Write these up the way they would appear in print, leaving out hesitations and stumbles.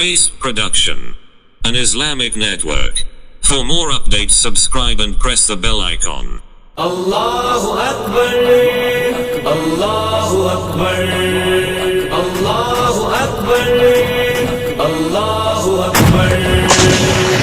Race Production, an Islamic network. For more updates, subscribe and press the bell icon. Allahu Akbar, Allahu Akbar, Allahu Akbar, Allahu Akbar.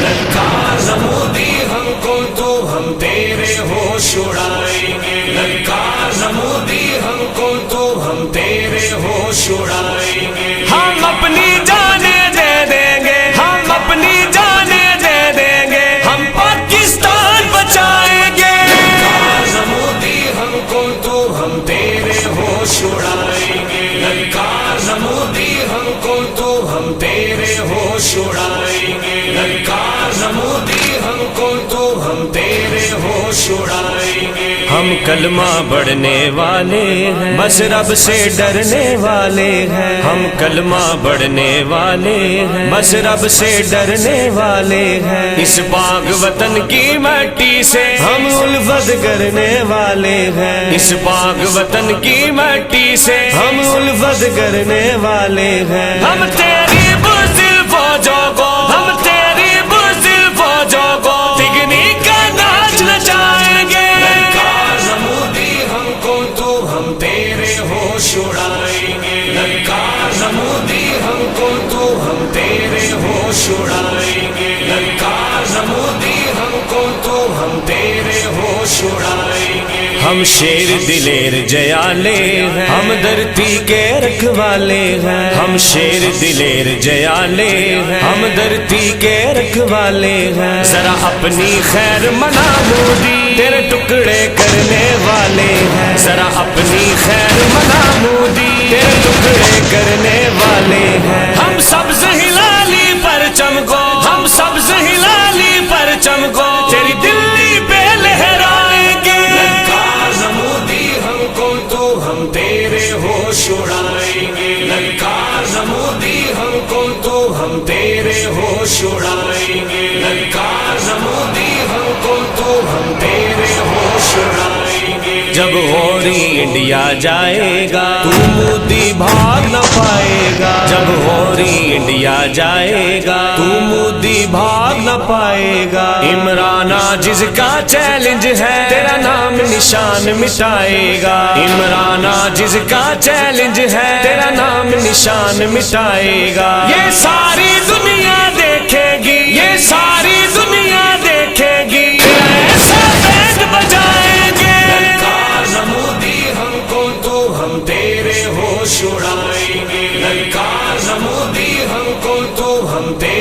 ललकार नमूदी हमको तो हम तेरे होश उड़ाएंगे, ललकार नमूदी हमको तो हम तेरे होश उड़ाएंगे। हम अपनी जाने दे देंगे, हम अपनी जाने दे देंगे, हम पाकिस्तान बचाएंगे। ललकार नमूदी हमको तो हम तेरे होश उड़ाएंगे, ललकार नमूदी हमको तो हम तेरे होश उड़ाएंगे, ललकार नमूदी हमको तो हम तेरे होश उड़ाएंगे। हम कलमा पढ़ने वाले हैं, बस रब से डरने वाले हैं। हम कलमा पढ़ने वाले हैं, बस रब से डरने वाले हैं। इस पाक वतन की मिट्टी से हम उल्फत करने वाले हैं, इस पाक वतन की मिट्टी से हम उल्फत करने वाले हैं। हम तेरी बुज़दिल फौजों को, हम तेरी बुज़दिल फौजों को तिगनी का नाच नचाएंगे। ललकार नमूदी हमको तो हम तेरे होश उड़ाएंगे, ललकार नमूदी हमको तो हम तेरे होश उड़ाएंगे, ललकार नमूदी हमको तो हम तेरे होश उड़ाएंगे। हम शेर दिलेर जयाले हैं, हम धरती के रखवाले हैं। हम शेर दिलेर जयाले हैं, हम धरती के रखवाले हैं। जरा अपनी खैर मना मोदी, तेरे टुकड़े करने वाले हैं। जरा अपनी खैर मना मोदी, तेरे टुकड़े करने वाले हैं। हम सब्ज़ हिलाली परचम को, हम सब्ज़ हिलाली परचम को तेरी दिल्ली पे लहराएंगे। ललकार नमूदी हमको तो हम तेरे होश उड़ाएंगे, ललकार नमूदी हमको तो हम तेरे होश उड़ाएंगे, ललकार नमूदी हमको तो हम तेरे होश उड़ाएंगे। जब गौरी इंडिया जाएगा तू मोदी भाग न पाएगा, जब गौरी इंडिया जाएगा तू मोदी भाग न पाएगा। इमराना जिसका चैलेंज है तेरा नाम निशान मिटाएगा, इमराना जिसका चैलेंज है तेरा नाम निशान मिटाएगा। ये सारी दुनिया देखेगी, ये सारी दुनिया देखेगी, ऐसा बैंड बजाएंगे। ललकार नमूदी हमको तो हम तेरे होश उड़ाएंगे, ललकार नमूदी हमको तो हम तेरे